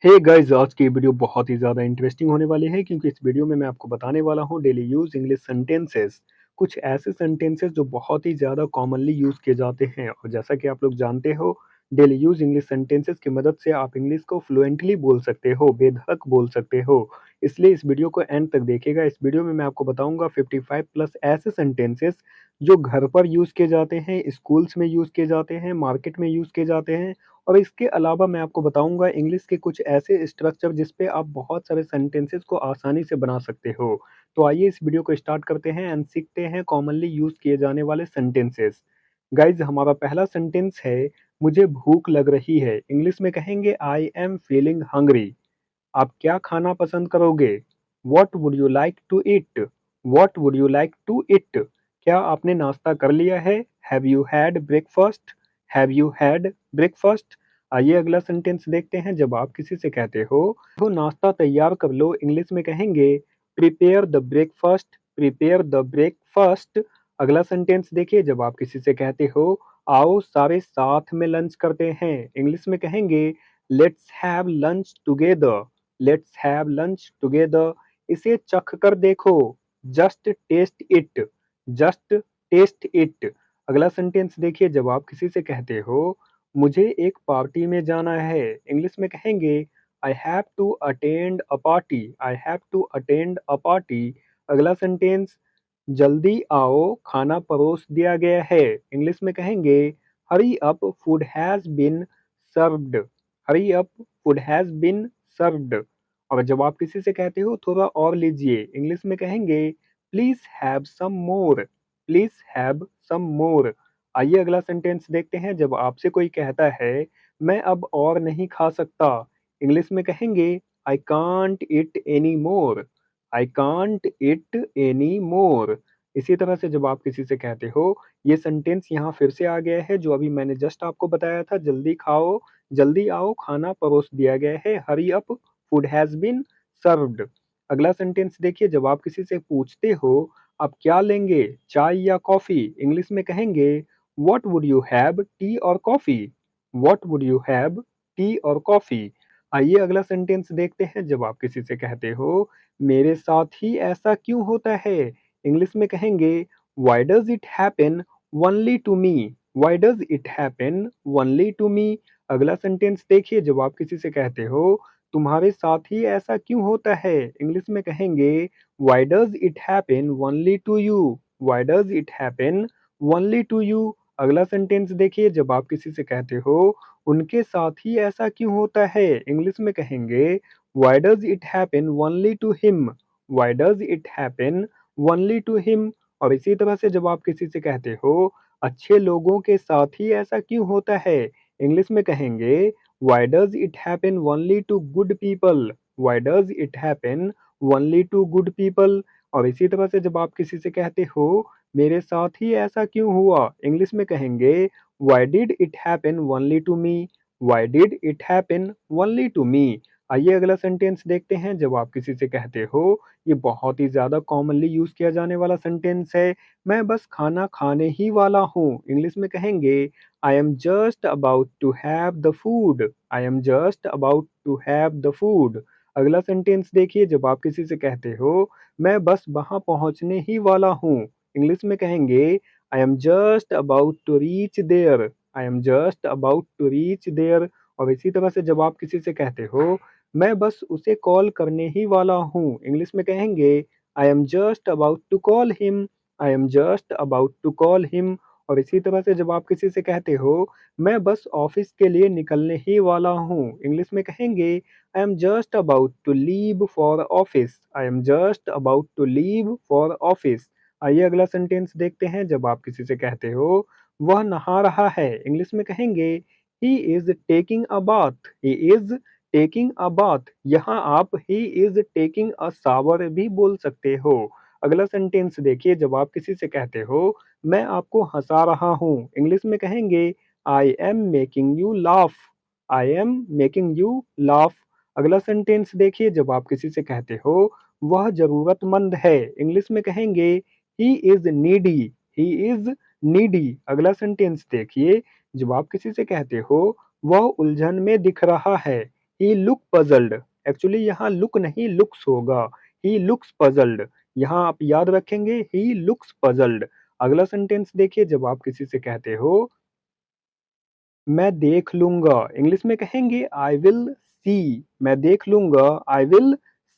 Hey guys, आज की video बहुत ही ज़्यादा इंटरेस्टिंग होने वाली है क्योंकि इस वीडियो में मैं आपको बताने वाला हूँ डेली यूज़ इंग्लिश सेंटेंसेस। कुछ ऐसे सेंटेंसेस जो बहुत ही ज़्यादा कॉमनली यूज़ किए जाते हैं और जैसा कि आप लोग जानते हो, डेली यूज़ इंग्लिश सेंटेंसेस की मदद से आप इंग्लिश को फ्लुएंटली बोल सकते हो, बेधड़क बोल सकते हो। इसलिए इस वीडियो को एंड तक देखिएगा। इस वीडियो में मैं आपको बताऊँगा 55 प्लस ऐसे सेंटेंसेस जो घर पर यूज़ किए जाते हैं, स्कूल्स में यूज़ किए जाते हैं, मार्केट में यूज़ किए जाते हैं और इसके अलावा मैं आपको बताऊँगा इंग्लिश के कुछ ऐसे स्ट्रक्चर जिस पे आप बहुत सारे सेंटेंसेस को आसानी से बना सकते हो। तो आइए इस वीडियो को स्टार्ट करते हैं एंड सीखते हैं कॉमनली यूज़ किए जाने वाले सेंटेंसेस। गाइज़, हमारा पहला सेंटेंस है, मुझे भूख लग रही है। इंग्लिश में कहेंगे आई एम फीलिंग हंग्री। आप क्या खाना पसंद करोगे? What would you like to eat? What would you like to eat? क्या आपने नाश्ता कर लिया है? Have you had breakfast? Have you had breakfast? आइए अगला सेंटेंस देखते हैं। जब आप किसी से कहते हो नाश्ता तैयार कर लो, इंग्लिश में कहेंगे prepare the breakfast. Prepare the breakfast. अगला सेंटेंस देखिए, जब आप किसी से कहते हो आओ सारे साथ में लंच करते हैं, इंग्लिश में कहेंगे let's have lunch together. Let's have lunch together. इसे चख कर देखो, just taste it. Just taste it. अगला सेंटेंस देखिए, जब आप किसी से कहते हो मुझे एक पार्टी में जाना है, इंग्लिश में कहेंगे I have to attend a party. I have to attend a party. अगला सेंटेंस, जल्दी आओ खाना परोस दिया गया है, इंग्लिश में कहेंगे hurry up food has been served. Hurry up food has been served. और जब आप किसी से कहते हो थोड़ा और लीजिए, इंग्लिश में कहेंगे please have some more. Please have some more. आइए अगला सेंटेंस देखते हैं। जब आपसे कोई कहता है मैं अब और नहीं खा सकता, इंग्लिश में कहेंगे I can't it any more. I can't it any more. इसी तरह से जब आप किसी से कहते हो, ये सेंटेंस यहाँ फिर से आ गया है जो अभी मैंने जस्ट आपको बताया था, जल्दी खाओ, जल्दी आओ खाना परोस दिया गया है, hurry up food has been served. अगला सेंटेंस देखिए, जब आप किसी से पूछते हो आप क्या लेंगे, चाय या कॉफ़ी, इंग्लिश में कहेंगे what would you have, tea और coffee? What would you have, tea और कॉफ़ी? आइए अगला सेंटेंस देखते हैं। जब आप किसी से कहते हो मेरे साथ ही ऐसा क्यों होता है, इंग्लिश में कहेंगे why does it happen only to me. Why does it happen only to me. अगला सेंटेंस देखिए, जब आप किसी से कहते हो तुम्हारे साथ ही ऐसा क्यों होता है, इंग्लिश में कहेंगे why does it happen only to you. Why does it happen only to you. अगला सेंटेंस देखिए, जब आप किसी से कहते हो उनके साथ ही ऐसा क्यों होता है, इंग्लिश में कहेंगे why does it happen only to him. Why does it happen only to him. और इसी तरह से जब आप किसी से कहते हो अच्छे लोगों के साथ ही ऐसा क्यों होता है, इंग्लिश में कहेंगे why does it happen only to good people. Why does it happen only to good people. और इसी तरह से जब आप किसी से कहते हो मेरे साथ ही ऐसा क्यों हुआ, इंग्लिश में कहेंगे why did it happen only to me. Why did it happen only to me. आइए अगला सेंटेंस देखते हैं। जब आप किसी से कहते हो, ये बहुत ही ज़्यादा कॉमनली यूज़ किया जाने वाला सेंटेंस है, मैं बस खाना खाने ही वाला हूँ, इंग्लिश में कहेंगे I am just about to have the food. I am just about to have the food. अगला सेंटेंस देखिए, जब आप किसी से कहते हो मैं बस वहाँ पहुँचने ही वाला हूँ, इंग्लिश में कहेंगे I am just about to reach there. I am just about to reach there. और इसी तरह से जब आप किसी से कहते हो मैं बस उसे कॉल करने ही वाला हूँ, इंग्लिश में कहेंगे I am just about to call him. I am just about to call him. और इसी तरह से जब आप किसी से कहते हो मैं बस ऑफिस के लिए निकलने ही वाला हूँ, इंग्लिश में कहेंगे I am just about to leave for office. I am just about to leave for office. आइए अगला सेंटेंस देखते हैं। जब आप किसी से कहते हो वह नहा रहा है, इंग्लिश में कहेंगे he is taking a bath. He is taking a bath. यहाँ आप he is taking a shower भी बोल सकते हो। अगला सेंटेंस देखिए, जब आप किसी से कहते हो मैं आपको हंसा रहा हूँ, इंग्लिश में कहेंगे I am making you laugh. I am making you laugh. अगला सेंटेंस देखिए, जब आप किसी से कहते हो वह जरूरतमंद है, इंग्लिश में कहेंगे he is needy. He is needy. अगला सेंटेंस देखिए, जब आप किसी से कहते हो वह उलझन में दिख रहा है, ही लुक पज़ल्ड। एक्चुअली यहाँ लुक नहीं लुक्स होगा, ही लुक्स पज़ल्ड। यहाँ आप याद रखेंगे ही लुक्स पज़ल्ड। अगला सेंटेंस देखिए जब आप किसी से कहते हो मैं देख लूँगा, इंग्लिश में कहेंगे आई विल सी, मैं देख लूँगा, आई विल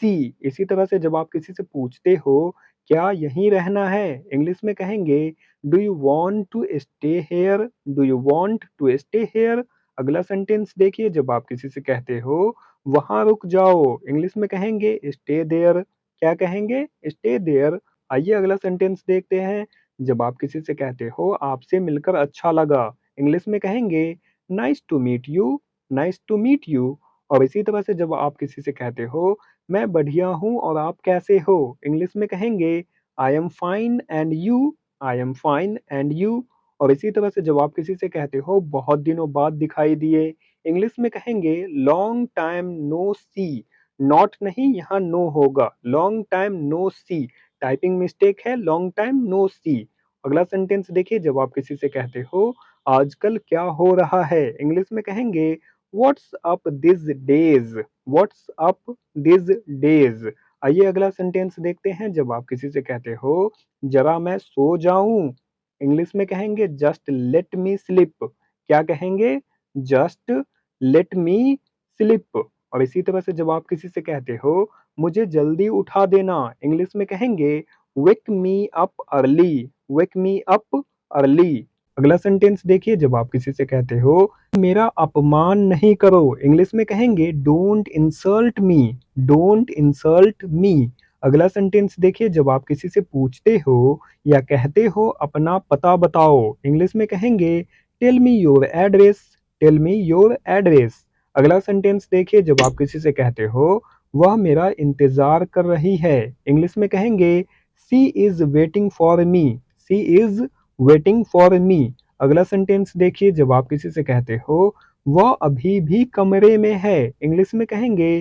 सी। इसी तरह से जब आप किसी से पूछते हो, क्या यहीं रहना है? इंग्लिश में कहेंगे do you want to stay here? Do you want to stay here? अगला सेंटेंस देखिए जब आप किसी से कहते हो, वहाँ रुक जाओ, इंग्लिश में कहेंगे स्टे देयर। क्या कहेंगे? Stay there. आइए अगला सेंटेंस देखते हैं, जब आप किसी से कहते हो, आपसे मिलकर अच्छा लगा, इंग्लिश में कहेंगे nice to meet you, nice to meet you. और इसी तरह से जब आप किसी से कहते हो मैं बढ़िया हूँ और आप कैसे हो, इंग्लिश में कहेंगे I am fine and you, I am fine and you. और इसी तरह से जब आप किसी से कहते हो बहुत दिनों बाद दिखाई दिए, इंग्लिश में कहेंगे long time no see. Not नहीं, यहाँ नो होगा, long time no see. Typing mistake है, लॉन्ग टाइम नो सी। अगला सेंटेंस देखिए जब आप किसी से कहते हो आजकल क्या हो रहा है, इंग्लिश में कहेंगे what's up this days, what's up this days. आइए अगला सेंटेंस देखते हैं, जब आप किसी से कहते हो जरा मैं सो जाऊं, इंग्लिश में कहेंगे जस्ट लेट मी स्लिप। क्या कहेंगे? Just let me slip. और इसी तरह से जब आप किसी से कहते हो मुझे जल्दी उठा देना, इंग्लिश में कहेंगे वेक मी अप अर्ली, वेक मी अप अर्ली। अगला सेंटेंस देखिए जब आप किसी से कहते हो मेरा अपमान नहीं करो, इंग्लिश में कहेंगे don't insult me, don't insult me. अगला सेंटेंस देखिए जब आप किसी से पूछते हो या कहते हो अपना पता बताओ, इंग्लिश में कहेंगे tell me your address, tell me your address. अगला सेंटेंस देखिए जब आप किसी से कहते हो वह मेरा इंतजार कर रही है, इंग्लिश में कहेंगे she is waiting for me, she is waiting for me. अगला सेंटेंस देखिए जब आप किसी से कहते हो वह अभी भी कमरे में है, इंग्लिश में कहेंगे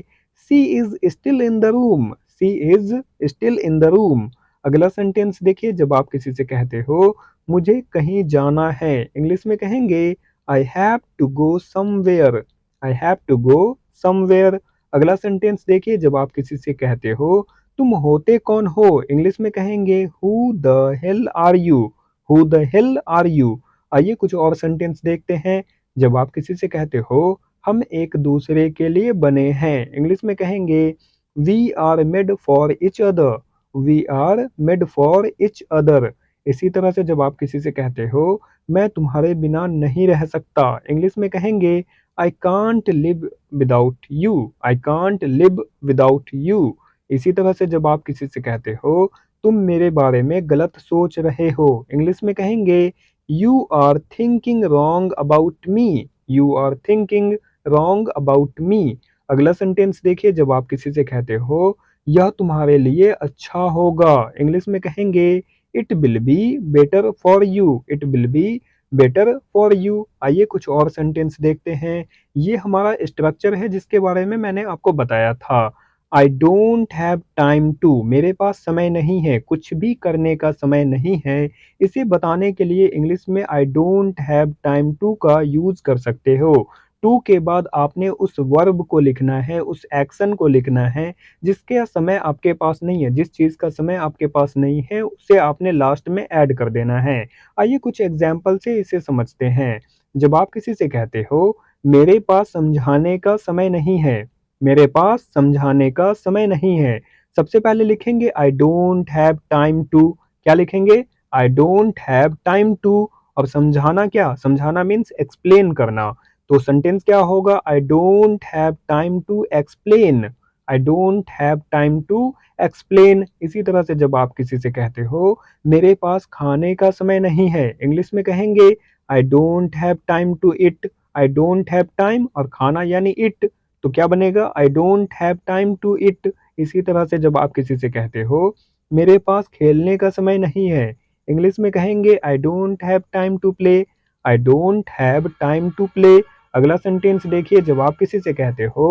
she is still in the room, she is still in the room. अगला सेंटेंस देखिए जब आप किसी से कहते हो मुझे कहीं जाना है, इंग्लिश में कहेंगे I have to go somewhere, I have to go somewhere. अगला सेंटेंस देखिए जब आप किसी से कहते हो तुम होते कौन हो, इंग्लिश में कहेंगे who the hell are you, who the hell are you. आइए कुछ और सेंटेंस देखते हैं, जब आप किसी से कहते हो हम एक दूसरे के लिए बने हैं, इंग्लिश में कहेंगे we are made for each other, we are made for each other. इसी तरह से जब आप किसी से कहते हो मैं तुम्हारे बिना नहीं रह सकता, इंग्लिश में कहेंगे I can't live without you, I can't live without you. इसी तरह से जब आप किसी से कहते हो तुम मेरे बारे में गलत सोच रहे हो, इंग्लिश में कहेंगे you are thinking wrong about me, you are thinking wrong about me. अगला सेंटेंस देखिए जब आप किसी से कहते हो यह तुम्हारे लिए अच्छा होगा, इंग्लिश में कहेंगे it will be better for you, it will be better for you. आइए कुछ और सेंटेंस देखते हैं, ये हमारा स्ट्रक्चर है जिसके बारे में मैंने आपको बताया था। I don't have time to, मेरे पास समय नहीं है, कुछ भी करने का समय नहीं है। इसे बताने के लिए इंग्लिश में I don't have time to का यूज कर सकते हो। टू के बाद आपने उस वर्ब को लिखना है, उस एक्शन को लिखना है जिसके समय आपके पास नहीं है, जिस चीज़ का समय आपके पास नहीं है उसे आपने लास्ट में ऐड कर देना है। आइए कुछ एग्जाम्पल से इसे समझते हैं। जब आप किसी से कहते हो मेरे पास समझाने का समय नहीं है, मेरे पास समझाने का समय नहीं है, सबसे पहले लिखेंगे I don't have time to. क्या लिखेंगे? I don't have time to. और समझाना क्या? समझाना मीन्स एक्सप्लेन करना। तो सेंटेंस क्या होगा? I don't have time to explain, I don't have time to explain. इसी तरह से जब आप किसी से कहते हो मेरे पास खाने का समय नहीं है, इंग्लिश में कहेंगे I don't have time to eat, I don't have time और खाना यानी इट, तो क्या बनेगा? I don't have time to eat. इसी तरह से जब आप किसी से कहते हो मेरे पास खेलने का समय नहीं है, इंग्लिश में कहेंगे I don't have time to play, I don't have time to play. अगला सेंटेंस देखिए जब आप किसी से कहते हो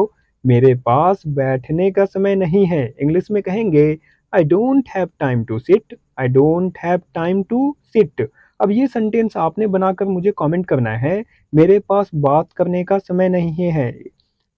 मेरे पास बैठने का समय नहीं है, इंग्लिश में कहेंगे I don't have time to sit, I don't have time to sit. अब ये सेंटेंस आपने बनाकर मुझे कमेंट करना है, मेरे पास बात करने का समय नहीं है,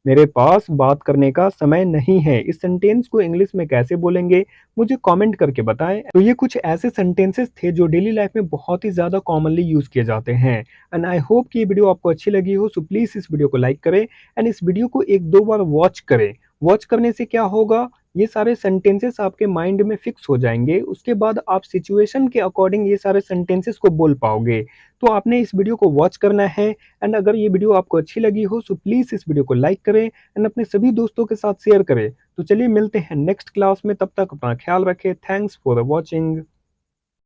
मेरे पास बात करने का समय नहीं है, इस सेंटेंस को इंग्लिश में कैसे बोलेंगे, मुझे कमेंट करके बताएं। तो ये कुछ ऐसे सेंटेंसेस थे जो डेली लाइफ में बहुत ही ज़्यादा कॉमनली यूज़ किए जाते हैं। एंड आई होप कि ये वीडियो आपको अच्छी लगी हो, सो प्लीज़ इस वीडियो को लाइक करें एंड इस वीडियो को एक दो बार वॉच करें। वॉच करने से क्या होगा, ये सारे सेंटेंसेस आपके माइंड में फिक्स हो जाएंगे, उसके बाद आप सिचुएशन के अकॉर्डिंग ये सारे सेंटेंसेस को बोल पाओगे। तो आपने इस वीडियो को वॉच करना है। एंड अगर ये वीडियो आपको अच्छी लगी हो, सो प्लीज़ इस वीडियो को लाइक करें एंड अपने सभी दोस्तों के साथ शेयर करें। तो चलिए मिलते हैं नेक्स्ट क्लास में, तब तक अपना ख्याल रखें। Thanks for watching.